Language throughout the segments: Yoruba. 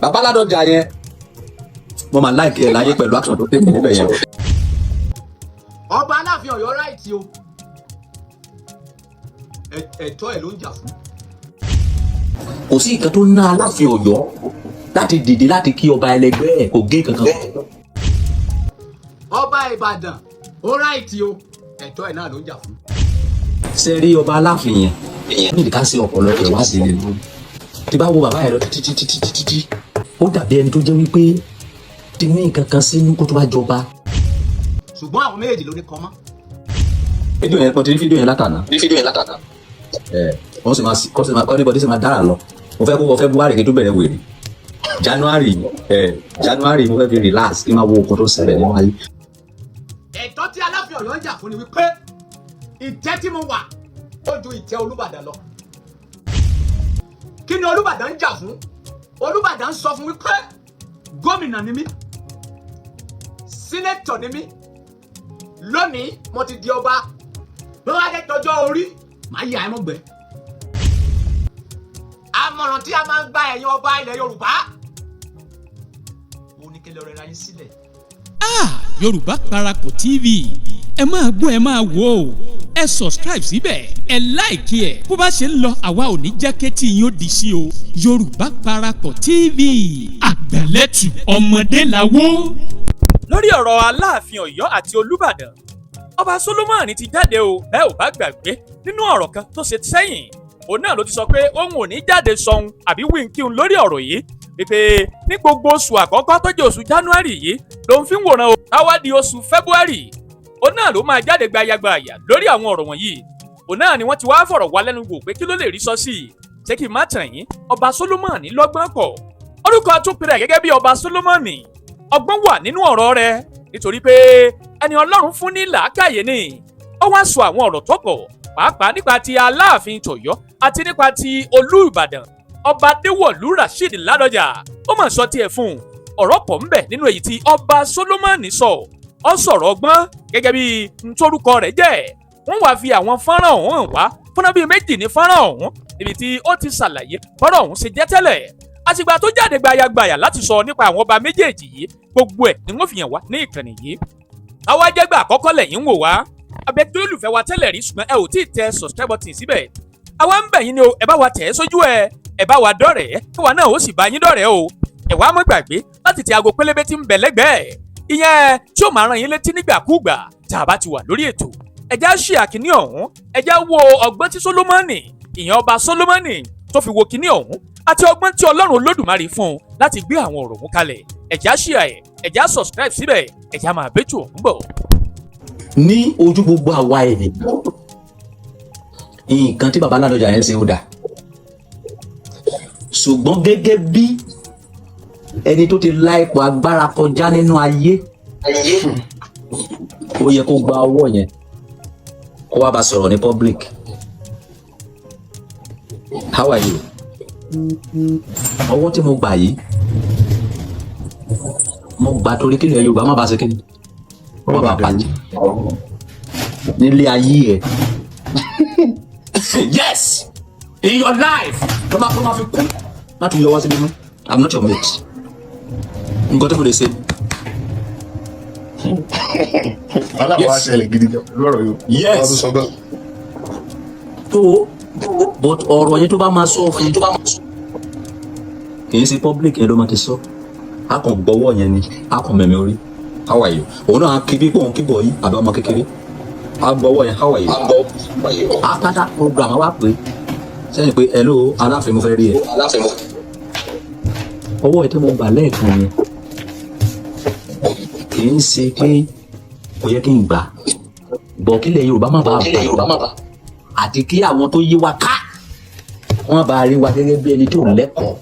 bàbá Ládọjà yẹn mo máa láìkí ẹ láyé pẹ̀lú action tó tẹ̀lé níbẹ̀ yẹn. ọba Aláàfin Ọ̀yọ́ ráìtì o ẹ̀tọ́ ẹ̀ ló ń jà fún. kò sí nǹkan tó ná Aláàfin Ọ̀yọ́ láti dìde láti kí ọba ẹlẹgbẹ́ ẹ̀ kò gé kankan. ọba Ìbàdàn ó ráìtì o ẹ̀tọ́ ẹ̀ náà ló ń jà fún. ṣe rí ọba Aláàfin yẹn ní ìdíkà sí ọ̀pọ̀lọpọ̀ ìwádìí lè lórí tí bá wo bàbá yẹn lọ títí ó dàbí ẹni tó jẹ́ wípé ti ní nǹkan kan sínú kó tó bá jọba. ṣùgbọ́n àwọn méjèèjì ló ní kọ́ mọ́. fídíò yẹn kọ́ ti rí fídíò yẹn látàná. wọ́n sì máa kọ́ níbọ̀dé sì máa dára lọ mo fẹ́ Buhari kí tó bẹ̀rẹ̀ wèrè January mo fẹ́ fi relax kí n máa wo nǹkan tó ṣẹlẹ̀ nínú ayé. ẹ̀tọ́ tí Aláàfin Ọ̀yọ́ ń jà fún ni wípé ìtẹ́ tí mo wà ó ju ìtẹ́ Olúbàdàn lọ. kí ni Olúbàdàn ń jà fún? Olúbàdàn ń sọ fún wípé gómìnà ni mí sínétọ̀ ni mí lónìí mo ti di ọba ló wá dé tọjọ́ orí máa yà ẹ́ mọ́gbẹ́. àmọ̀ràn tí a máa ń gba ẹ̀yin ọba ilẹ̀ Yorùbá ó ní kí lè rẹra yín sílẹ̀. Yorùbá Parapọ̀ TV ẹ máa gbọ́ ẹ máa wò ó ẹ subscribe síbẹ̀ ẹ like ẹ bó bá ṣe ń lọ àwa ò ní jẹ́ kétí yín ó di sí o Yorùbá Parapọ̀ TV àgbàlẹ́tù ọmọdé làwọ̀. lórí ọ̀rọ̀ Aláàfin Ọ̀yọ́ àti Olúbàdàn ọba Solomoni ti jáde o bẹ́ẹ̀ ò bá gbàgbé nínú ọ̀rọ̀ kan tó ṣe sẹ́yìn òun náà ló ti sọ pé òun ò ní jáde sọ̀hún àbí wíńkíhun lórí ọ̀rọ̀ yìí wípé ní gbogbo oṣù àkọ́kọ́ tó jẹ́ oṣù January yìí ló ń fi ń wòran o táwa di oṣù February òun náà ló máa jáde gbayagbaya lórí àwọn ọ̀rọ̀ wọ̀nyí òun náà ni wọ́n ti wá fọ̀rọ̀ wá lẹ́nu wò pé kí ló lè rí sọ sí i ṣé kí n má tàn yín ọba Solomoni lọ́gbọ́n pọ̀ orúkọ àtúnpẹ̀rẹ̀ gẹ́gẹ́ bí ọba Solomoni ọgbọ́n wà nínú ọ̀rọ̀ rẹ̀ nítorí pé ẹni Ọlọ́run fún ní làákàyè ni ó wá sọ àwọn ọ̀rọ̀ tó pọ̀ pàápàá nípa ti Aláàfin tọ̀yọ́ àti nípa ti Olú Ìbàdàn ọba Adéwọ̀lú Rasheed Ládọjà ó mà sọ tiẹ̀ fún un ọ̀rọ̀ pọ̀ ń bẹ nínú èyí tí ọba Solomoni sọ ọ sọ̀rọ̀ ọgbọ́n gẹ́gẹ́ bí ntórúkọ rẹ̀ jẹ́ wọ́n wá fi àwọn fọ́nrán ọ̀hún hàn wá fúnná bíi méjì ní fọ́nrán ọ̀hún níbi tí ó ti ṣàlàyé bọ́rọ̀ ọ̀hún ṣe jẹ́ tẹ́lẹ̀ àtìgbà tó jáde gbayagbaya láti sọ nípa àwọn ọba méjèèjì yìí gbogbo ẹ̀ ni wọ́n fi hàn wá ní ìkànnì yìí àwa jẹ́gbà àkọ́kọ́ lẹ́yìn ń wò wá abẹ́tí olùfẹ́ wa tẹ́lẹ̀ rí ṣùgbọ́n ẹ ò tí ì tẹ subscribe button síbẹ̀ àwa ń bẹ̀ yín ni o ẹ bá wa tẹ̀ ẹ́ sójú ẹ bá wa dọ̀rẹ́ káwa náà ó sì bá yín dọ̀rẹ́ o ẹ wá má gbàgbé láti tẹ aago pélébé tí ń bẹ lẹ́gbẹ̀ẹ́ ìyẹn tí ó máa rán yín létí nígbàkúùgbà tá a bá ti wà lórí ètò ẹjá ṣe àkíní ọ̀hún ẹjá wo ọgbọ́n tí Solomoni ìyẹn ọba Solomoni tó fi wo kíní ọ̀hún àti ọgbọ́n tí Ọlọ́run Olódùmarè fún un láti gbé àwọn ọ̀rọ̀ ọ̀hún kalẹ̀ ẹjá ṣe ẹjá subscribe síbẹ̀ ẹjá máa bẹ́tù ọ̀hún bọ̀. ní ojú gbogbo àwa ènìyàn nǹkan tí bàbá Ládọjà yẹn ṣe ó dà ṣùgbọ́n gẹ́gẹ́ bí ẹni tó ti la ipò agbára kọjá nínú ayé ó yẹ kó gba ọwọ́ yẹn kó wá bá sọ̀rọ̀ ní public. How are you? ọwọ́ tí mo gbà yìí mo gbà torí kí ilẹ̀ Yorùbá má bàa ṣe kí ni má bàa bàjẹ́ nílé ayé ẹ̀. Yes, in your life tó máa fi kú má tún yọwọ́ sí mímú. I'm not your mate. Nǹkan tó kò lè ṣe. aláwọ̀ àṣẹlẹ̀ gidi lọ́rọ̀ yóò. Yes. But ọ̀rọ̀ yẹn tó bá máa sọ fún yẹn tó bá máa sọ. Kì í ṣe public yẹn ló máa ti sọ. A kàn gbọ́wọ́ yẹn ni, a kàn mẹ̀mí orí. How are you? Òun náà kí bí pòun kí bọ̀ yìí àbí ọmọ kékeré. A gbọ́wọ́ yẹn, how are you? A padà program wa pé sẹ́yìn pé hello Aláàfin mo fẹ́ rí ẹ. Ọwọ́ ẹ̀ tí mo gbà lẹ́ẹ̀kan yẹn kì í ṣe pé kò yẹ kí n gbà bọ̀ kílẹ̀ Yorùbá má bàa bà àti kí àwọn tó yí wa ká wọ́n bá rí wa gẹ́gẹ́ bí ẹni tí ò lẹ́kọ̀ọ́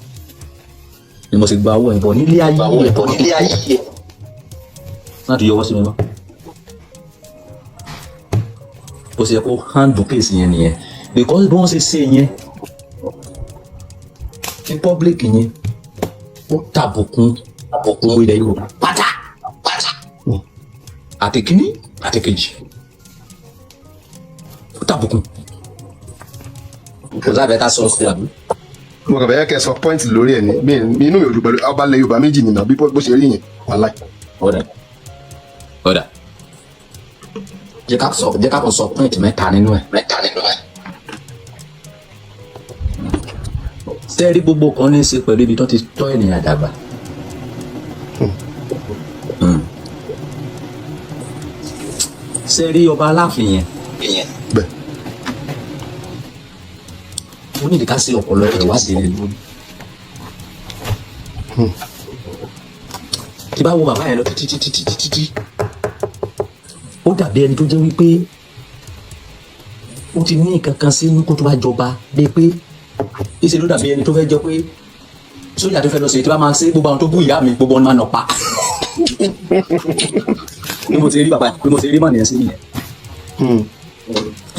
ni mo sì gba owó ẹ̀ bọ̀ nílé ayé ẹ̀ láti yọwọ́ sí mi mọ́ bó ṣe yẹ kó handle case yẹn nìyẹn because bí wọ́n ṣe ṣe yẹn ní public yẹn ó tàbùkún ilẹ̀ Yorùbá pátá àti kíní àti kejì ó tàbùkún kò sábẹ́ ká sọ sí àbí mo kàn fẹ́ kẹ́ sọ point lórí ẹ̀ ní inú mi ò dùn pẹ̀lú ọba ilẹ̀ Yorùbá méjì nìyẹn bí bó ṣe rí yẹn wàláì. ọ̀dà jẹ́ ká kàn sọ point mẹ́ta nínú ẹ̀. sẹ́ẹ̀rí gbogbo kan ní í ṣe pẹ̀lú ibi tó ti tọ́ ènìyàn dàgbà. sẹ́ẹ̀rí ọba Aláàfin yẹn bẹ́ẹ̀ ó ní ìdíkà sí ọ̀pọ̀lọpọ̀ ìwádìí rẹ̀ lórí. tí bá wo bàbá yẹn lọ títí ó dàbí ẹni tó jẹ́ wípé ó ti ní nǹkan kan sínú kó tó bá jọba bíi pé ìṣe ló dàbí ẹni tó fẹ́ jọ pé sójà tó fẹ́ lọ sí ètò bá máa ṣe gbogbo àwọn tó bú ìyá mi gbogbo ọ̀nà máa nà pa bí mo ti rí bàbá bí mo ti rí mọ̀ nìyẹn sí nìyẹn.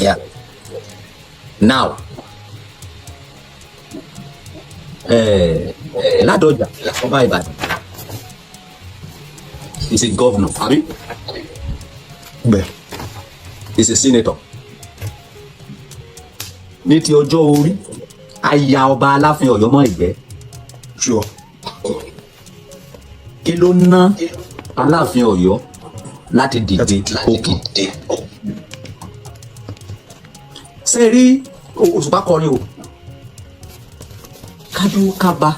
Yeah. Now Ládọjà ọba Ìbàdàn is a governor àbí bẹ́ẹ̀ is a senator. Ní ti ọjọ́ orí aya ọba Aláàfin Ọ̀yọ́ mọ́ ìgbẹ́. sure. Kí ló ná Aláàfin Ọ̀yọ́ láti dìde òkè? Ṣé rí Òṣùpá kọrin o kájú kábà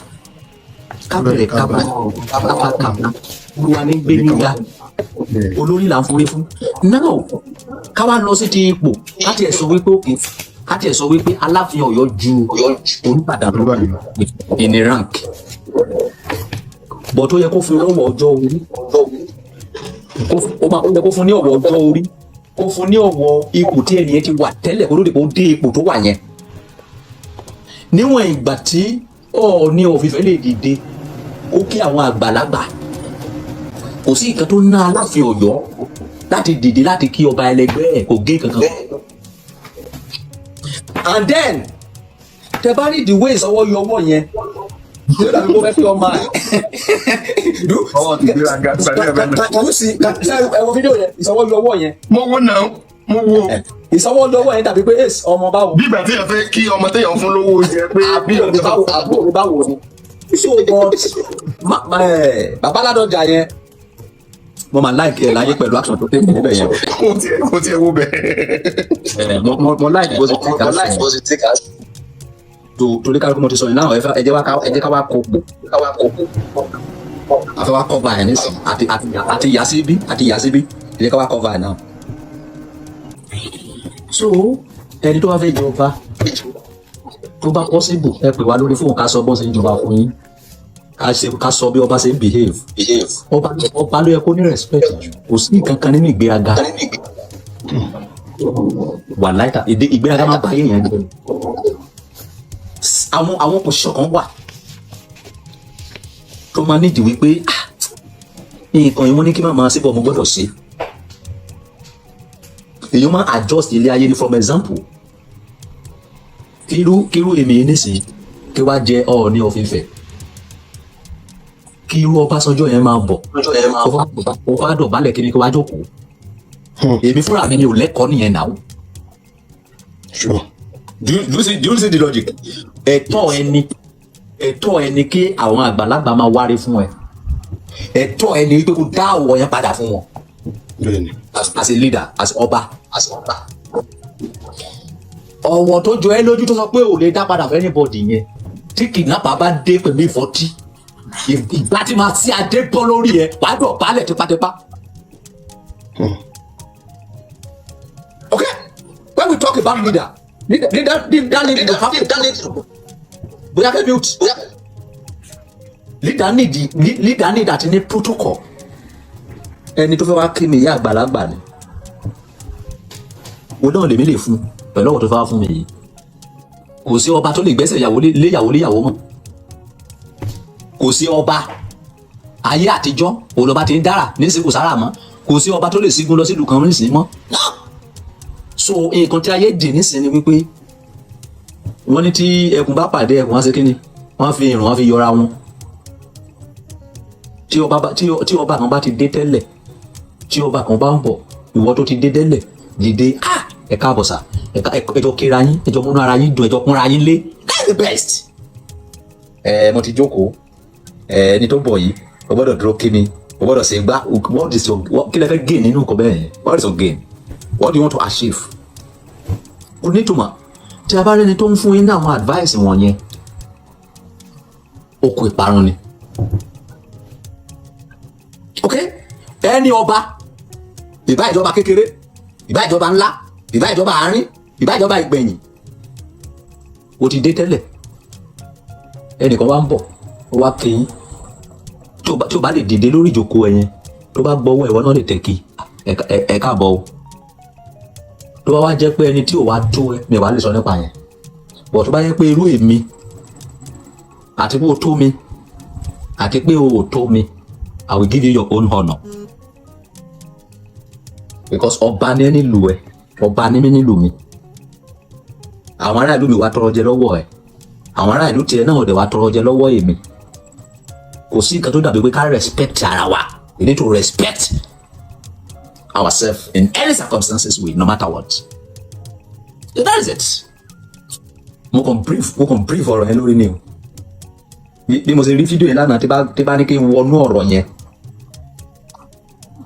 kábẹ̀rẹ̀ kábà olúwa ní gbé nígbà olórí là ń forí fún. Now káwá lọ sí ti ipò láti ẹ̀ sọ wípé òkè láti ẹ̀ sọ wípé Aláàfin Ọ̀yọ́ ju Olúbàdàn lọ in a rank but ó yẹ kó fún lọ́wọ́ ọjọ́ orí ó yẹ kó fún ní ọ̀wọ̀ ọjọ́ orí kó fún ní ọ̀wọ̀ ipò tí ẹnìyẹn ti wà tẹ́lẹ̀ kó ló dé kó dé ipò tó wà yẹn. Níwọ̀n ìgbà tí Ọọ̀ni òfìfẹ́ lè dìde ó kí àwọn àgbàlagbà kò sí nǹkan tó ná Aláàfin Ọ̀yọ́ láti dìde láti kí ọba ẹlẹgbẹ́ ẹ̀ kò gé kankan. And then tẹ bá rí the way ìsọwọ́ yọ ọwọ́ yẹn tí ó dàbí kó fẹ́ fi ọmọ ẹ̀ ọwọ́ ti gbéra ga sáré ẹ̀bẹ̀ náà. kàkàrú sí ẹ wo fídíò yẹn ìsọwọ́ yọ ọwọ́ yẹn. mo wo náà mo wo. ìsọwọ́ yọ ọwọ́ yẹn dàbí pé èsì ọmọ báwo. bí ìgbà tí yẹn fẹ́ kí ọmọ téèyàn fún lówó jẹ pé bí ọdún àbúrò báwo ni. so bàbá Ládọjà yẹn mo máa láìkẹ́ ẹ̀ láyé pẹ̀lú action tó tẹ̀lé níbẹ̀ yẹn. kò tiẹ̀ wo bẹ́ẹ̀. mo láìkẹ́ bó ṣe take action. torí ká ló mo ti sọ yìí náà ẹ jẹ́ ká wá kó pò àfẹ́ wá cover ẹ̀ nísìnyí àti yà síbí ẹ jẹ́ ká wá cover ẹ̀ náà. so ẹni tó wá fẹ́ jọba tó bá possible ẹ pè wá lórí fóònù ká sọ bọ́n ṣe ń jọba fún yín ká sọ bí ọba ṣe ń behave ọba ló yẹ kó ní respect jù kò sí nǹkan kan nínú ìgbéraga wà láìka ìgbéraga máa bá yéèyàn jẹ àwọn position kan wà tó máa nídìí wípé nǹkan yìí wọ́n ní kí máa ṣe bọ̀ mo gbọ́dọ̀ ṣe èyí máa adjust ilé ayé ní from example kírú èmi nísìnyí kí wá jẹ Ọọ̀ni of Ifẹ̀ kí irú Ọbásanjọ́ yẹn máa bọ̀ ó wá dọ̀bálẹ̀ kí ni kí wá jókòó èmi fúnra mi ni ò lẹ́kọ̀ọ́ nìyẹn náà. sure. Do you see the logic? ẹ̀tọ́ ẹni kí àwọn àgbàlagbà máa wárí fún ẹ ẹ̀tọ́ ẹni wípé kó dá ọwọ́ yẹn padà fún wọn as a leader as ọba ọwọ́ tó jọ ẹ lójú tó sọ pé ò lè dá padà fún anybody yẹn tí kidnapper bá dé pẹ̀lú ìfọ́tí ìgbà tí máa sí adé bọ́ lórí ẹ wàá dọ̀ balẹ̀ tipátipá. Okay, when we talk about leader bóyá fẹ́ build leader need àti ní protocol ẹni tó fẹ́ wá kí mi ìyá àgbàlagbà ni o náà lèmi lè fún pẹ̀lú ọ̀wọ̀ tó fẹ́ wá fún mi yìí kò sí ọba tó lè gbẹ́sẹ̀ léyàwó mọ́ kò sí ọba ayé àtijọ́ olọba ti ń dára nísìnyí kò sára mọ́ kò sí ọba tó lè sígun lọ sílùú kan nísìnyí mọ́ so nǹkan tí ayé dì nísìnyí ni wípé wọ́n ní tí ẹkùn bá pàdé ẹkùn wá sí kíni wọ́n fi irun wọ́n fi yọra wọn tí ọba kan bá ti dé tẹ́lẹ̀ tí ọba kan bá ń bọ̀ ìwọ tó ti dé tẹ́lẹ̀ dìde ẹ̀ka àbọ̀sà ẹjọ́ kíra yín ẹjọ́ múnú ara yín dùn ẹjọ́ kúnra yín lé that's the best mo ti jókòó ẹni tó bọ̀ yìí o gbọ́dọ̀ dúró kí mi o gbọ́dọ̀ ṣe gbá what is your kí lẹ fẹ́ gain nínú nǹkan bẹ́ẹ̀ yẹn what is your gain what do you want to achieve kò ní ìtumọ̀ tí a bá rẹ́ni tó ń fún yín ní àwọn advice wọ̀nyẹn ó kó ìparun ni ok ẹni ọba ìbá ìjọba kékeré ìbá ìjọba ńlá ìbá ìjọba àárín ìbá ìjọba ìgbẹ̀yìn ó ti dé tẹ́lẹ̀ ẹnìkan wá ń bọ̀ ó wá kéyìn tí o bá lè dìde lórí ìjókòó ẹ yẹn tó bá gbọ́wọ́ ìwọ náà lè tẹ̀ kí ẹ káàbọ̀ o tó bá wá jẹ́ pé ẹni tí ò wá tó ẹ mi wá lè sọ nípa yẹn bọ̀ tó bá yẹ pé irú èmi àti pé o tó mi àti pé o ò tó mi I will give you your own honour because ọba ní ẹ nílùú ẹ ọba ní mi nílùú mi àwọn ará ìlú mi wá tọrọ jẹ lọ́wọ́ ẹ àwọn ará ìlú tiẹ̀ náà ò dẹ̀ wá tọrọ jẹ lọ́wọ́ èmi kò sí nǹkan tó dàbí pé ká respect ara wa we need to respect ourselves in any circumstances we no matter what that is it mo kàn brief ọ̀rọ̀ yẹn lórí ni o bí mo ṣe rí fídíò yẹn lánàá tí bá ní kí n wọnú ọ̀rọ̀ yẹn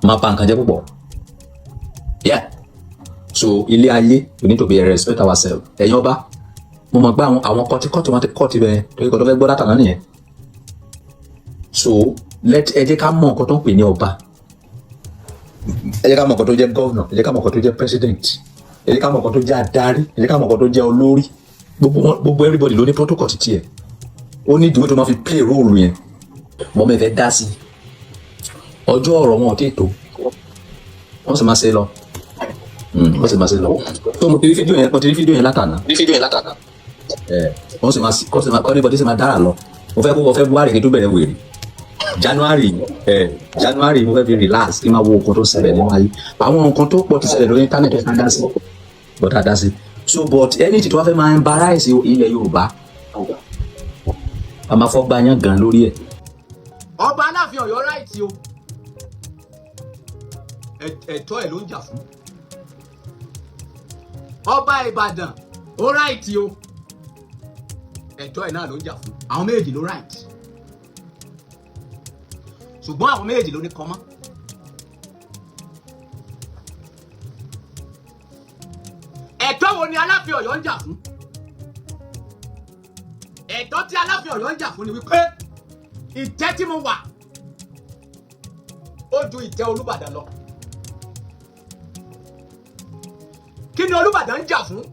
máa pa nǹkan jẹ́ púpọ̀ yeah so ilé ayé we need to be respect ourselves ẹ̀yin ọba mo mọ̀ pé àwọn kọ́tí wọn ti kọ́tí bẹ́ẹ̀ torí kọ́ tó fẹ́ gbọ́ látàná nìyẹn so ẹ jẹ́ ká mọ̀ nǹkan tó ń pè ní ọba ẹ jẹ́ ká mọ̀ nǹkan tó jẹ́ governor ẹ jẹ́ ká mọ̀ nǹkan tó jẹ́ president ẹ jẹ́ ká mọ̀ nǹkan tó jẹ́ adarí ẹ jẹ́ ká mọ̀ nǹkan tó jẹ́ olórí gbogbo everybody ló ní protocol títí ẹ̀ ó ní ìdúró tó máa fi play role yẹn mọ́ mi fẹ́ dá sí ọjọ́ ọ̀rọ̀ wọn ò tí ì tó wọ́n sì máa ṣe lọ tó mo ti rí fídíò yẹn látàná wọ́n sì máa kọ́ níbọ̀dé sì máa dára lọ mo fẹ́ buhari kí tó bẹ̀rẹ̀ wèrè January mo fẹ́ fi relax kí n máa wo nǹkan tó ṣẹlẹ̀ nínú ayé àwọn nǹkan tó pọ̀ ti ṣẹlẹ̀ lórí íńtánẹ́ẹ̀tì ẹ̀ ká dá sí but ẹni tí tó wá fẹ́ máa embarrass ilẹ̀ Yorùbá a máa fọ́ gbáyán gan lórí ẹ̀. ọba Aláàfin Ọ̀yọ́ ráìtì o ẹ̀tọ́ ẹ̀ ló ń jà fún ọba Ìbàdàn ó ráìtì o ẹ̀tọ́ ẹ̀ náà ló ń jà fún àwọn méjì ló ráìtì ṣùgbọ́n àwọn méjì ló ní kọ́mọ́ ẹ̀tọ́ wo ni Aláàfin Ọ̀yọ́ ń jà fún ẹ̀tọ́ tí Aláàfin Ọ̀yọ́ ń jà fún ni wípé ìtẹ́ tí mo wà ó ju ìtẹ́ Olúbàdàn lọ kí ni Olúbàdàn ń jà fún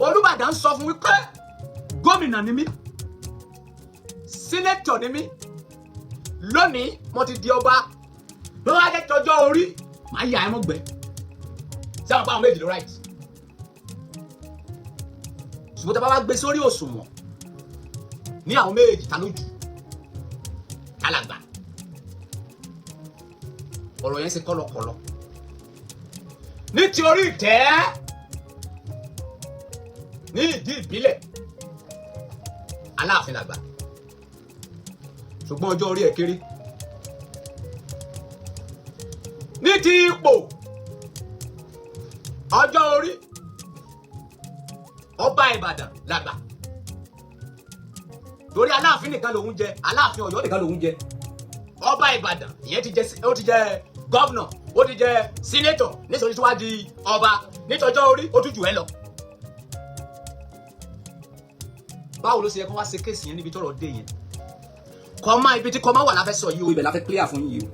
Olúbàdàn sọ fún wípé gómìnà ni mí sínétọ̀ ni mí lónìí mo ti di ọba lọ́wọ́ ajẹ́ tọjọ́ orí màá yà ẹ́ mọ́gbẹ́ sí àwọn báwọn méjì ló right ṣùgbọ́n tí a bá wá gbé sórí òṣùwọ̀n ní àwọn méjì ta lójú alàgbà ọ̀rọ̀ yẹn ṣe kọ́lọ́kọ́lọ́ ní ti orí ìtẹ́ ní ìdí ìbílẹ̀ Aláàfin làgbà ṣùgbọ́n ọjọ́ orí ẹ̀ kéré ní ti ipò ọjọ́ orí ọba Ìbàdàn làgbà torí Aláàfin nìkan lòun jẹ Aláàfin Ọ̀yọ́ nìkan lòun jẹ ọba Ìbàdàn ìyẹn ó ti jẹ gọ́vnà ó ti jẹ sínétọ̀ nítorí tí wàá di ọba nítọjọ́ orí ó tún jù ẹ́ lọ. báwo ló ṣe yẹ kó wá ṣe kéèsì yẹn níbi tọ́rọ̀ dé yẹn kọ́má ibi tí kọ́má wà láfẹ́ sọ yìí o ibẹ̀ láfẹ́ clear fún yìí o.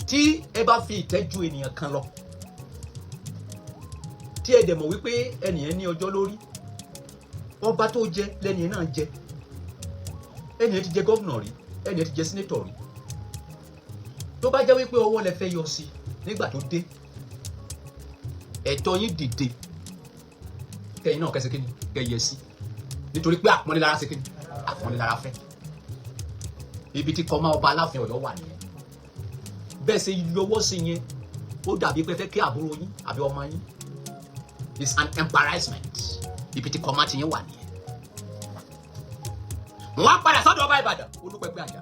tí ẹ bá fi ìtẹ́jú ènìyàn kan lọ tí ẹ dẹ̀ mọ̀ wípé ẹnìyẹn ní ọjọ́ lórí ọba tó jẹ lẹ́nìyẹn náà jẹ ẹnìyẹn ti jẹ gọ́vnà rí ẹnìyẹn ti jẹ sínétọ̀ rí tó bá jẹ́ wípé ọwọ́ lẹ fẹ́ yọ sí nígbà tó dé ẹ̀tọ́ yín dìde kẹ́yìn náà kẹsẹ̀ kíni kẹyẹ sí nítorí pé àpọ́nlélára ṣe kíni àpọ́nlélára fẹ́ ibi tí kọ́má ọba Aláàfin Ọ̀yọ́ wà nìyẹn bẹ́ẹ̀ ṣe yọwọ́ sí yẹn ó dàbí pé fẹ́ kí àbúrò yín àbí ọmọ yín is an embarrassment ibi tí kọ́má ti yẹn wà nìyẹn. wọ́n á padà sọ́dọ̀ ọba Ìbàdàn Olúpẹ̀pẹ̀ Àjà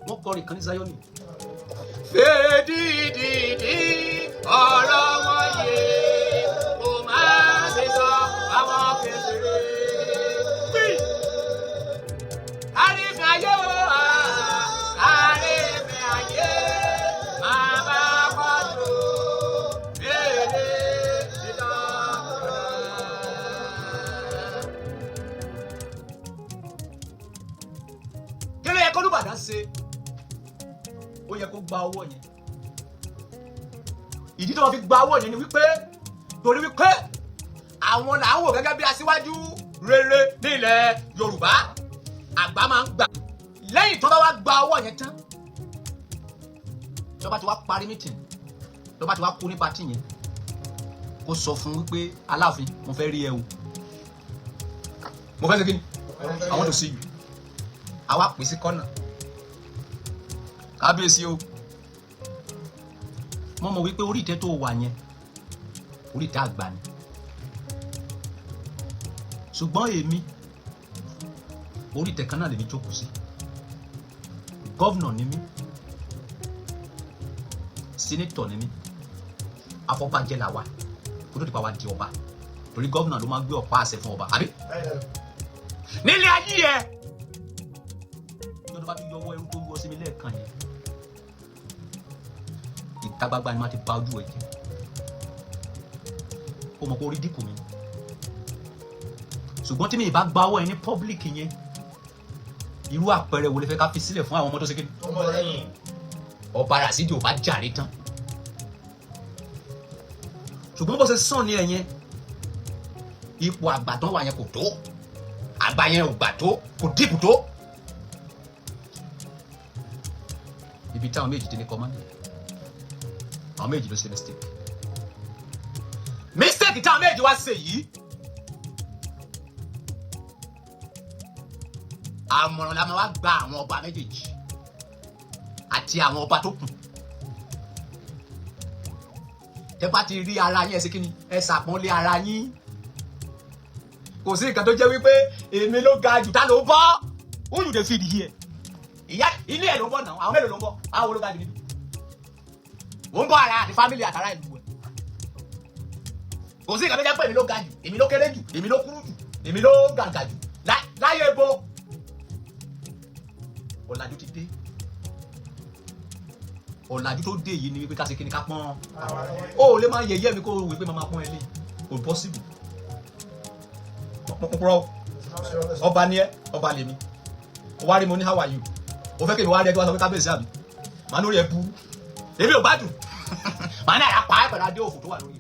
wọ́n kọrin kan ní Zion fèdídìdì ọ̀rọ̀ wọn yé kò máa ṣe sọ àwọn kékeré. Àrífín ayé o, àrífín ayé, máa bá kọ́tù lédè dídán. Kí ló yẹ kó Olúbàdàn ṣe? Ó yẹ kó gba owó yẹn. Ìdí tó wọ́n fi gba owó yẹn ni wípé torí wípé àwọn là ń wò gẹ́gẹ́ bí aṣíwájú rere nílẹ̀ Yorùbá. Àgbà máa ń gbà lẹ́yìn tó bá wá gba owó yẹn tán, tó bá ti wá parí mítìn, tó bá ti wá kú ní pátì yẹn, kó sọ fún wípé Aláàfin mo fẹ́ rí ẹ o, mo fẹ́ ṣe kí ni, I want to see you. Àwa pè sí kọ́nà, kábíyèsí o, mo mọ̀ wípé orí ìtẹ́ tó wà yẹn orí ìtẹ́ àgbà ni, ṣùgbọ́n èmi orí ìtẹ́ kan náà lèmi jókòó sí. Gọ́vnọ̀ ni mí, sínétọ̀ ni mí, afọbajẹ́ la wa kó tó di pa wá di ọba, torí gọ́vnọ̀ ló máa ń gbé ọ̀pá àṣẹ fún ọba, àbí? Nílé ayé ẹ yọ̀dọ̀ bá fi yọwọ́ ẹrú tó ń wọ́ sí mi lẹ́ẹ̀kan yẹn, ìta gbagba ni máa ti ba ojú ẹ jẹ. Ó mọ̀ pé orí dínkù mi, ṣùgbọ́n tí mi ì bá gba ọwọ́ ẹ ní pọ́blíkì yẹn, irú àpẹẹrẹ wo lè fẹ́ ká fi sílẹ̀ fún àwọn ọmọ tó ṣe kéde? Ọba Rasidi ò bá jàre tán. Ṣùgbọ́n bó ṣe sàn ní ẹ̀yẹn, ipò àgbà tán wà yẹn kò tó, àgbà yẹn ò gbà tó, kò dìbò tó. Ibi táwọn méjì ti ní kọ́mọ́ndì, àwọn méjì ló ṣe mistake. Mistake táwọn méjì wá ṣe yìí, àmọ̀ràn la máa wá gba àwọn ọba méjèèjì àti àwọn ọba tó kù. Tẹ́ bá ti rí ara yín ẹ ṣe kíni, ẹ ṣàpọ́nlé ara yín. Kò sí nǹkan tó jẹ́ wípé èmi ló ga jù, ta ló bọ́? Who you dey feed here? Ìyá ilé ẹ̀ ló ń bọ̀ náà, àwọn mélòó ló ń bọ̀? Àwọn ló ga jù níbi. Ó ń bọ̀ ara àti fámìlì àtàrà ìlú ẹ̀. Kò sí nǹkan tó jẹ́ pé èmi ló ga jù, èmi ló kéré jù, èmi ló kúrú jù, èmi ló gàǹgà jù. Láyé ebo ọ̀làjú ti dé. Ọ̀làjú tó dé yìí ni wípé ká ṣe kíni ká pọ́n. Ó lè máa yẹ̀yẹ́ mi kó o wípé máa pọ́n ẹ lé. Kò possible. Pọ́pọ́pọ́rọ́ ọba ni ẹ, ọba lèmi. Ó wá rí mo ní how are you? Ó fẹ́ kí mi wá rí ẹ kí wá sọ pé kábíyèsí àbí? Màá lórí ẹ bú. Èmi ò bá dùn. Màá ní àyà pa ẹ pẹ̀lú adé òfò tó wà lórí.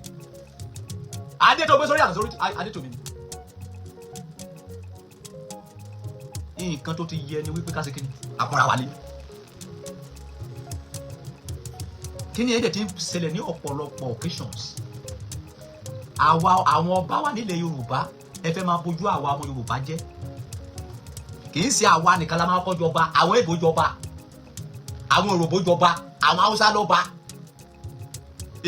Adé tó gbé sórí àtọ̀ sórí adé tòmí ni. Nǹkan tó ti yẹ ni wípé ká ṣe kíni àpọ̀nra wálé. Kíni ẹ̀dẹ̀ ti ń ṣẹlẹ̀ ní ọ̀pọ̀lọpọ̀ occasions. Àwọn ọba wà nílẹ̀ Yorùbá, ẹ fẹ́ máa bójú àwa ọmọ Yorùbá jẹ́. Kì í ṣe àwa nìkan la máa kọ́ jọba, àwọn Ìgbò jọba, àwọn Yorùbá jọba, àwọn Haúsá lọ́ba.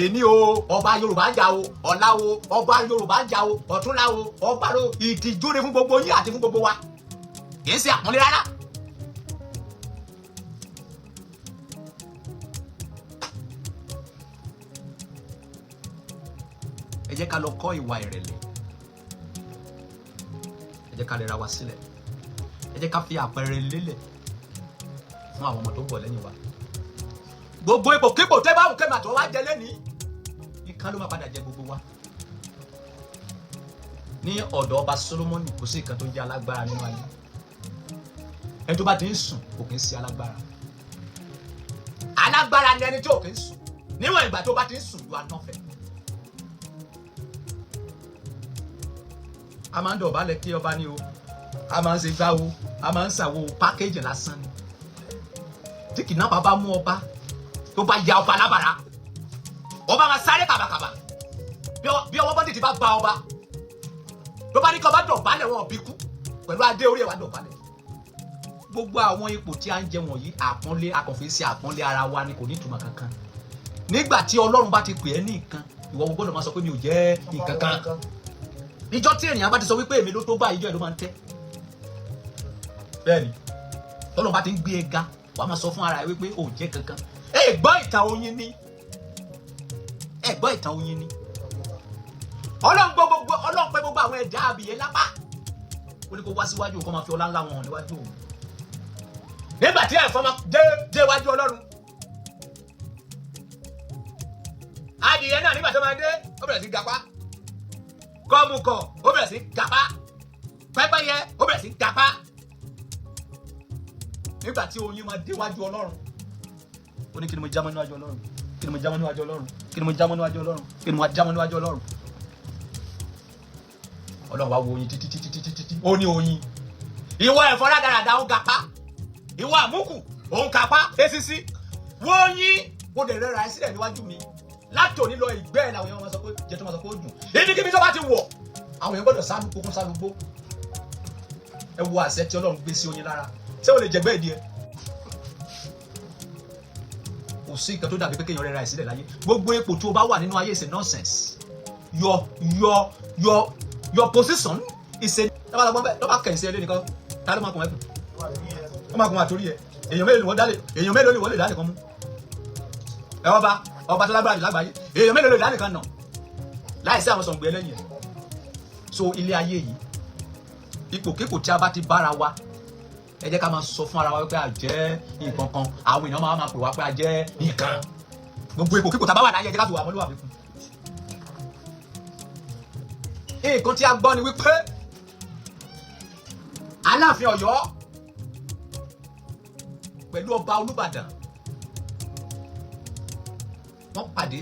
Èní o, ọba Yorùbá ń jà o, ọ̀la o, ọba Yorùbá ń jà o, ọ̀túnla o, ọba ro ìtìjú ni fún gbogbo yín àti fún gbogbo wa. Kì í ṣe àpọ́nlé rárá. Ẹ jẹ́ ká lọ kọ́ ìwà ìrẹ̀lẹ̀. Ẹ jẹ́ ká rẹra wa sílẹ̀. Ẹ jẹ́ ká fi àpẹẹrẹ lélẹ̀ fún àwọn ọmọ tó ń bọ̀ lẹ́yìn wa. Gbogbo ipòkípò tẹ́ bá wù kẹ́mi àtọwọ́ wá jẹ lẹ́nìí, ìkan ló máa padà jẹ gbogbo wa. Ní ọ̀dọ̀ ọba Solomoni kò sí ìkan tó jẹ́ alágbára nínú ayé. Ẹni tó bá ti ń sùn kò kì í ṣe alágbára. Alágbára ni ẹni tí ò kì í sùn. Níwọ̀n ìgbà tó bá ti ń sùn you are nothing. A máa ń dọ̀bálẹ̀ kí ọba ní o, a máa ń ṣe gbá o, a máa ń ṣàwo pákéjì lásán ni. Tí kìnnàpá bá mú ọba tó bá ya ọba lábàrá, ọba máa sáré kàbàkàbà. Bí ọwọ́ bọ́ndì ti bá gba ọba, tó bá ní kí ọba dọ̀bálẹ̀ wọn bí kú pẹ̀lú adé orí ẹ̀wà dọ̀bálẹ̀. Gbogbo àwọn ipò tí a ń jẹ wọ̀nyí àpọ́nlé akọ̀fẹ́ sí àpọ́nlé ara wa ni kò ní ìtumọ̀ kankan. Nígbà tí Ọlọ́run bá ti pè é ní nǹkan, ìwọ gbọ́dọ̀ máa sọ pé mi ò jẹ́ nǹkan kan. Ìjọ tí ènìyàn bá ti sọ wípé èmi ló tó bá ìjọ ẹ̀ ló máa ń tẹ́. Bẹ́ẹ̀ni, tọ́lọ́ bá ti ń gbé ẹ ga, wàá máa sọ fún ara ẹ wípé ò jẹ́ kankan. Ẹ gbọ́ ìtàn oyin ni. ẹ gbọ́ ìtàn oyin ni Ọlọ́run pé gbogbo àwọn ẹ̀dá abìyẹ́ lápá ó ní kó wá síwájú kó máa fi ọlá ńlá wọn níwájú òun nígbà tí ẹ̀fọn máa dé wájú Ọlọ́run adìyẹ náà nígbà tó máa dé ó bẹ̀rẹ̀ sí gapá kọ́mùkọ̀ ó bẹ̀rẹ̀ sí gapá pẹ́pẹ́yẹ ó bẹ̀rẹ̀ sí gapá nígbà tí oyin máa dé wájú Ọlọ́run ó ní kí ni mo jámọ́ níwájú Ọlọ́run kí ni mo jámọ́ níwájú Ọlọ́run kí ni mo jámọ́ níwájú Ọlọ́run kí ni mo jámọ́ níwájú Ọlọ́run Ọlọ́run wá wo oyin títí ó ní oyin ìwọ ẹ̀fọ́ rádaràda ó gapá ìwọ àmúkù òun gapá esisi wo oyin ó dẹ̀ rẹ́ra ẹ sílẹ̀ níwájú mi látòní lọ ìgbẹ́ ẹ̀ làwọn èèyàn máa sọ pé jẹ́ tó máa sọ pé ó dùn ibikíbi tó bá ti wọ̀ àwọn èèyàn gbọ́dọ̀ sálú kókó sálú gbó ẹ wo àṣẹ tí Ọlọ́run gbé sí oyin lára ṣé o lè jẹ̀gbẹ́ ìdí ẹ kò sí nǹkan tó dàbí pé kéèyàn rẹ́ra ẹ̀ sílẹ̀ láyé gbogbo ipò tó o bá wà nínú ayé is a nonsense your position is a lọ́ba kẹ̀yìn sí ẹ lé nìkan ta ló máa kún ẹkùn ó máa kún àtòrí ẹ èèyàn mélòó ni wọ́n lè dá nìkan mú ẹ ọba tó lágbára jù lágbàáyé èèyàn mélòó lè dá nìkan nà láìsí àwọn sọ̀ǹgbẹ́ lẹ́yìn ẹ̀ so ilé ayé yìí ipòkípò tí a bá ti bára wa ẹ jẹ́ ká máa sọ fún ara wa pé a jẹ́ nǹkan kan àwọn èèyàn máa pè wá pé a jẹ́ nǹkan gbogbo ipòkípò tá a bá wà láyé ẹ jẹ́ ká fi wà mọ́lúwà fi kún nǹkan tí a gbọ́ ni wípé Aláàfin Ọ̀yọ́ pẹ̀lú ọba Olúbàdàn wọ́n pàdé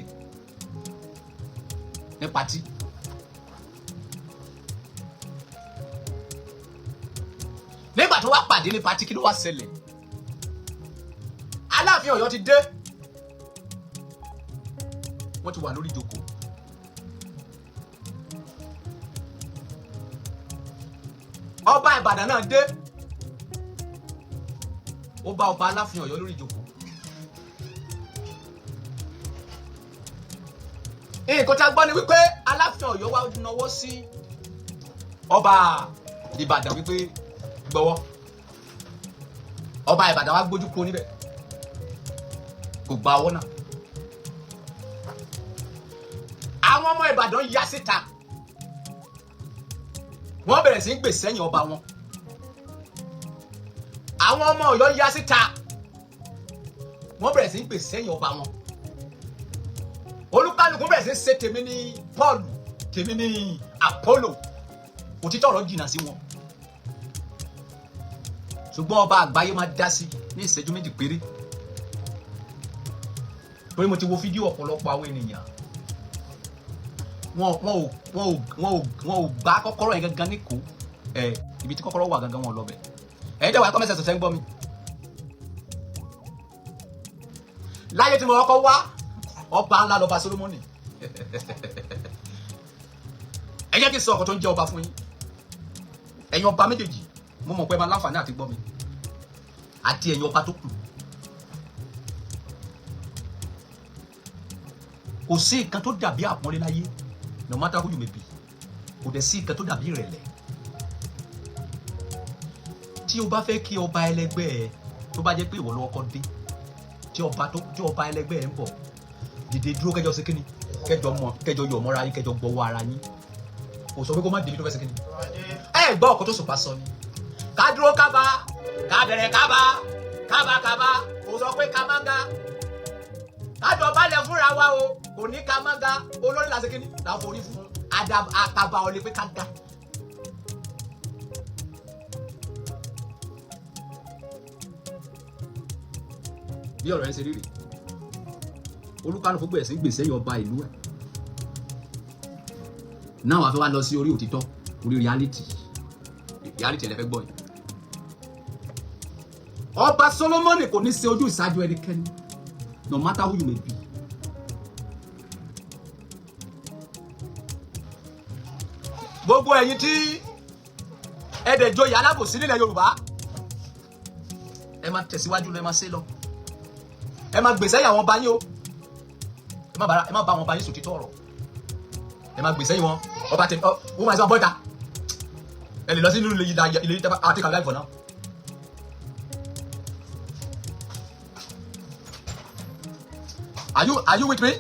ní patí nígbà tó wá pàdé ní patí kí ló wá ṣẹlẹ̀ Aláàfin Ọ̀yọ́ ti dé wọ́n ti wà lórí ìjókòó ọba Ìbàdàn náà dé ó bá ọba Aláàfin Ọ̀yọ́ lórí ìjókòó nǹkan tí a gbọ́ ni wípé Aláàfin Ọ̀yọ́ wá nawọ́ sí ọba Ìbàdàn wípé gbọ́wọ́ ọba Ìbàdàn wá gbójú kúrò níbẹ̀ kò gba ọwọ́ náà àwọn ọmọ Ìbàdàn ya síta wọ́n bẹ̀rẹ̀ sí ń gbè sẹ́yìn ọba wọn àwọn ọmọ Ọ̀yọ́ ya síta wọ́n bẹ̀rẹ̀ sí ń gbè sẹ́yìn ọba wọn olúkálùkù bẹ̀rẹ̀ sí ń ṣe tèmi ní Paul tèmi ní Apollo òtítọ́ ọ̀rọ̀ jìnnà sí wọn ṣùgbọ́n ọba àgbáyé máa dá sí ní ìṣẹ́jú méjì péré torí mo ti wo fídíò ọ̀pọ̀lọpọ̀ àwọn ènìyàn wọn ò gbá kọ́kọ́rọ́ yẹn gangan níkò ibi tí kọ́kọ́rọ́ wà gangan wọn lọ bẹ̀ ẹ̀yin tẹ́ wà kọ́mẹ́sẹ̀ ṣẹ̀ṣẹ̀ ń gbọ́ mi láyé tí mo kọ́kọ́ wá ọba ńlá lọba Solomoni ẹ jẹ́ kí n sọ ọkọ̀ tó ń jẹ́ ọba fún yín ẹ̀yin ọba méjèèjì mo mọ̀ pé ẹ máa láǹfààní àti gbọ́ mi àti ẹ̀yin ọba tó kù kò sí nǹkan tó dàbí àpọ́nlé láyé no matter who you may be kò dẹ̀ sí nǹkan tó dàbí ìrẹ̀lẹ̀ tí o bá fẹ́ kí ọba ẹlẹgbẹ́ ẹ tó bá jẹ́ pé ìwọ lọ́wọ́ kọ́ dé tí ọba ẹlẹgbẹ́ ẹ ń bọ̀ dìde dúró kẹjọ sí kíni kẹjọ yọ mọ́ra yín kẹjọ gbọ́wọ́ ara yín kò sọ pé kó má débi tó fẹ́ sí kíni ẹ gbọ́ ọkọ̀ tó sùpà sọ ni ká dúró kábà ká bẹ̀rẹ̀ kábà kò sọ pé ká má ga kájọ balẹ̀ fúnra wa o kò ní ká má ga olórí làṣẹ kíni làá forí fún àkàbà ọ̀lẹ́ pé ká ga. bí ọ̀rọ̀ yẹn ṣe rí rèé olúkálùkù bẹ̀rẹ̀ sí gbèsè yọ ọba ìlú ẹ̀ náà wàá fẹ́ wá lọ sí orí òtítọ́ orí reality ẹ̀ lẹ́fẹ́ gbọ́ yìí ọba Solomoni kò ní ṣe ojú ìṣáájú ẹnikẹ́ni no matter who you may be gbogbo ẹ̀yin tí ẹ̀ẹ́dẹ̀jọyè alábòsí nílẹ̀ Yorùbá ẹ máa tẹ̀síwájú lọ ẹ máa ṣe lọ ẹ máa gbèsè àwọn ọba yín o ẹ má bá wọn ọba yín sòtítọ́ ọ̀rọ̀ ẹ máa gbèsè yín wọn ọba tẹ wọ́n máa ṣe wọn bọ́ta ẹ lè lọ sí ilé yìí àti kàlẹ́ ìfọ̀ náà. Are you with me?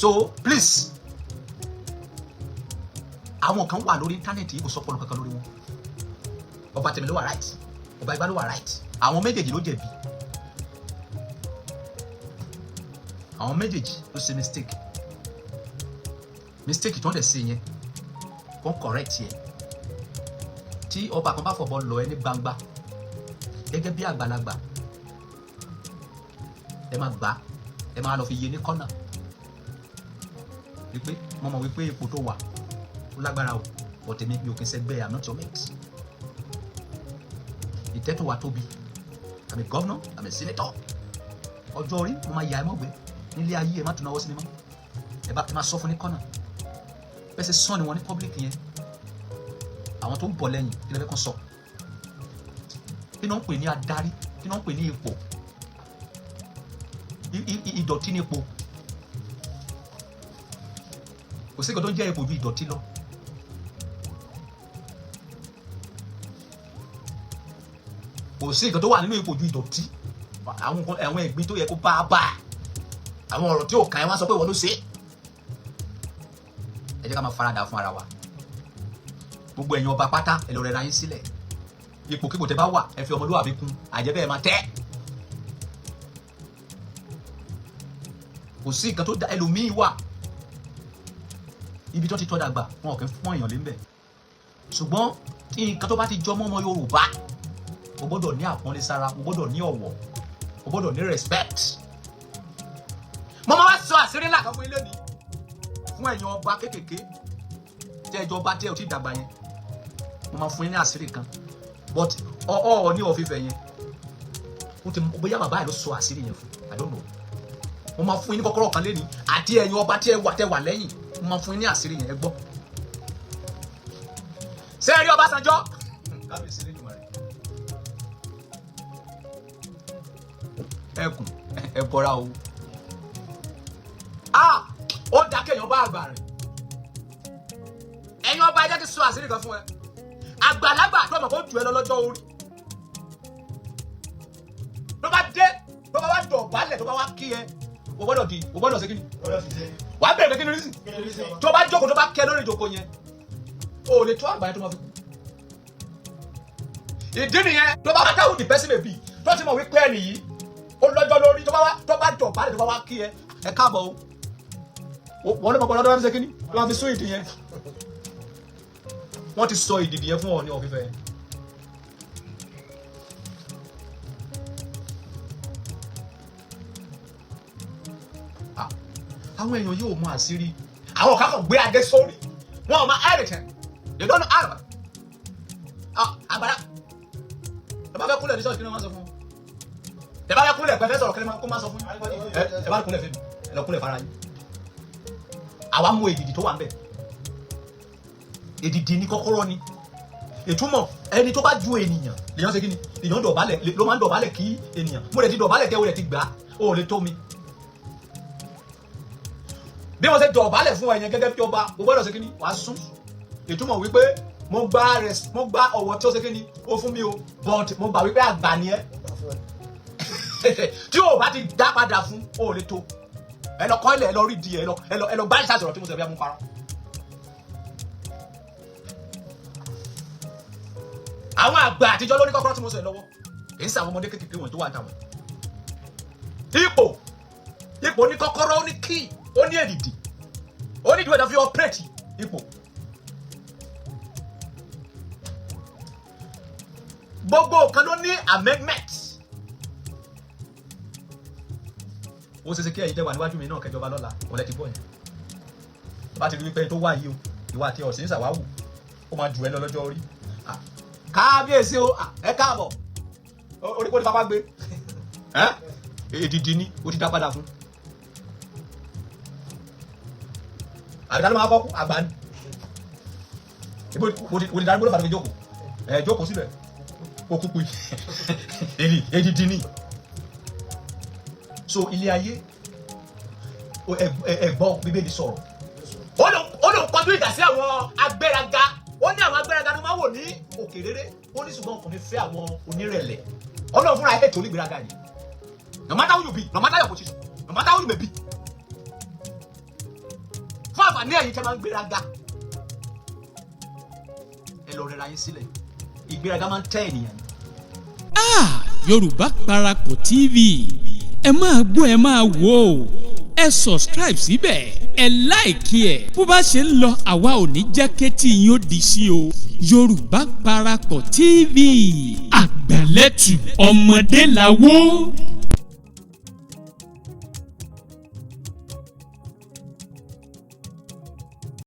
So please, àwọn kan wà lórí íńtánẹ́ẹ̀tì kò sọpọlọ kankan lórí wọn. Ọba tèmi ló wà right, ọba Ìgbà ló wà right, àwọn méjèèjì ló jẹ̀bi, àwọn méjèèjì ló ṣe mistake tó ń dẹ̀ ṣe yẹn wọ́n correct yẹn. Tí ọba kan bá fọ̀bọ lọ ẹ ní gbangba gẹ́gẹ́ bí àgbàlagbà, ẹ máa gbà, ẹ máa lọ fi yé ní kọ́nà wípé mo mọ̀ wípé ipò tó wà ó lágbára o, but èmi mi ò kí ń sẹ́gbẹ́, I'm not your mate. Ìtẹ́ tó wà tóbi, I'm a governor, I'm a senator. Ọjọ́ orí mo máa yà ẹ mọ́gbẹ́ nílé ayé, ẹ má tún náwó sí mi mọ́, ẹ máa sọ fún ní kọ́nà. Bẹ́ẹ̀ ṣe sọ ni wọ́n ní public yẹn, àwọn tó ń bọ̀ lẹ́yìn kí lẹ́fẹ̀ẹ́ kan sọ. Kí náà ń pè ní adarí, kí náà ń pè ní ipò, ìdọ̀tí ní ipò. Kò sí nǹkan tó ń jẹ́ ipò ju ìdọ̀tí lọ. Kò sí nǹkan tó wà nínú ipò ju ìdọ̀tí. Àwọn ẹ̀gbin tó yẹ kó bá àwọn ọ̀rọ̀ tí ò kàn ẹ́ wá sọ pé wọ́n ló ṣe é. Ẹ jẹ́ ká máa faradà fún ara wa. Gbogbo ẹ̀yin ọba pátá ẹ lọ rẹra yín sílẹ̀. Ipò kíkò tẹ́ bá wà ẹ fi ọmọlúwàbí kún, àjẹbẹ́ ẹ máa tẹ́. Kò sí nǹkan tó da ẹlòmíì wà. Ibi tó ti tọ́ dàgbà wọn ò kí ń fún èèyàn lé ń bẹ̀. Ṣùgbọ́n nǹkan tó bá ti jọmọ́ ọmọ Yorùbá, o gbọ́dọ̀ ní àpọ́nlé sára, o gbọ́dọ̀ ní ọ̀wọ̀, o gbọ́dọ̀ ní respect. Mo máa wá sọ àṣírí ńlá kan fún ilé ni fún ẹ̀yin ọba kékèké tí ẹjọ́ bá tẹ́ ò tí dàgbà yẹn. Mo máa fún yín ní àṣírí kan, but ní ọ̀fífẹ́ yẹn ó ti bóyá bàbá ẹ̀ ló sọ àṣírí yẹn fún, I don't know. Mo máa fún yín ní kọ́kọ́rọ́ kan lé ní àti ẹ̀yin ọba tí ẹ wà lẹ́yìn, mo máa fún yín ní àṣírí yẹn, ẹ gbọ́. Ṣé ẹ rí Ọbásanjọ́? Kábíyèsí lẹ́yìn rẹ̀. Ẹkùn ẹ bọ́ra o. Ó dá kéèyàn bá àgbà rẹ̀. Ẹ̀yin ọba ẹ jẹ́ kí sọ àṣírí kan fún ẹ. Àgbàlagbà tó mọ̀ kó jù ẹ lọ lọ́jọ́ orí. Tó bá dé, tó bá wá dọ̀bálẹ̀, tó bá wá kí ẹ, o gbọ́dọ̀ ṣe kí ni? Wà á bẹ̀rẹ̀ kí ni rí sí? Tó bá jókòó, tó bá kẹ́ lórí ìjókòó yẹn, o lè tó àgbà yẹn tó máa fi kú. Ìdí nìyẹn tó bá táwọn the person may be, tó ti mọ̀ wípé ẹnì yìí ó lọ́jọ́ lórí, tó bá dọ̀bálẹ̀, tó bá wá kí ẹ káàbọ̀ o. Wọ́n ní mọ̀kànlá tó bá fi ṣe kí ni? Tó bá fi sún ìdí yẹn. Wọ́n ti sọ ìdìdì yẹn fún ọ ní ọ̀fífẹ́ yẹn. Àwọn èèyàn yóò mọ àṣírí. Àwọn kan kàn gbé adé sórí. Wọn ò mọ everything. They don't know all. Àgbàrá. Ẹ bá fẹ́ kúnlẹ̀ ní ṣọ́ọ̀ṣì kí ni wọ́n sọ fún un? Ẹ bá fẹ́ kúnlẹ̀ pẹ̀fẹ́ sọ̀rọ̀ kí ni wọ́n sọ fún un? Ẹ bá kúnlẹ̀ fẹ́mi. Ẹ lọ kúnlẹ̀ fara yín. Àwa mú èdìdì tó wà ń bẹ̀. Èdìdì ní kọ́kọ́rọ́ ni. Ìtumọ̀ ẹni tó bá ju ènìyàn lèyàn ṣe kí ni? Èèyàn dọ̀bálẹ̀ ló máa ń dọ̀bálẹ̀ kí ènìyàn. Mo lè ti dọ̀bálẹ̀ tẹ́ o lè ti gbà ó lè tó mi. Bí wọ́n ṣe dọ̀bálẹ̀ fún ẹ̀yẹn gẹ́gẹ́ bí ọba, o gbọ́dọ̀ ṣe kí ni? Wàá sún. Ìtumọ̀ wípé mo gba ọ̀wọ̀ tí ó ṣe kí ni? Ó fún mi o, but mo gbà wípé àgbà ni ẹ́. Tí o bá ti dá padà fún, o lè tó. Ẹ lọ kọ́ ilẹ̀, ẹ lọ rí di, ẹ lọ gbá ìṣàṣọ̀rọ̀ tí mo sọ bí amú parọ́. Àwọn àgbà àtijọ́ lórí kọ́kọ́rọ́ tí mo sọ lọ́wọ́, èyí sí àwọn ọmọdé kékeré wọn tó wà táwọn. Ipò ní kọ́kọ́rọ́, ó ní key, ó ní èdìdì, ó ní ìdíwẹ̀ tó fi operate ipò. Gbogbo nǹkan ló ní amendment. Ó ṣeéṣe kí ẹ̀yin tẹ́ wà níwájú mi náà kẹjọba lọ́la, ọ̀lẹ́ ti bọ̀ yẹn. Bá ti rí wípé tó wà yìí o, ìwà àti ọ̀sìn ṣàwáwù, ó máa jù ẹ lọ lọ́jọ́ orí. Kábíyèsí o, ẹ káàbọ̀. Orí kò ní fapá gbé. Èdìdì ni ó ti dá padà fún. Àbíká ló máa kọ́ àgbà ni. Ibo ti darí gbọ́dọ̀ fàdé jókòó. Jókòó síbẹ̀. Ó kúkú yìí. Èdìdì ni. So ilé ayé ẹ̀gbọ́n Bíbélì sọ̀rọ̀. Ó lè kọjú ìdá sí àwọn agbéraga. Ó ní àwọn agbéraga ló máa wò ní òkè rere. Ó ní ṣùgbọ́n kò ní fẹ́ àwọn onírẹ̀lẹ̀. Ọlọ́run fúnra ẹ̀ tó ní ìgbéraga yìí. No matter who you be, no matter your position, no matter who you may be. fún àǹfààní ẹ̀yin tẹ́ máa ń gbéraga ẹ lọ rẹra yín sílẹ̀ ìgbéraga máa ń tẹ́ ènìyàn. Yorùbá Parapọ̀ TV ẹ máa gbọ́ ẹ máa wò ó ẹ subscribe síbẹ̀ ẹ láìkí ẹ̀ bó bá ṣe ń lọ àwa ò ní jẹ́ kétí yín ó di sí o. Yorùbá Parapọ̀ TV àgbàlẹ́tù ọmọdé làwọ̀.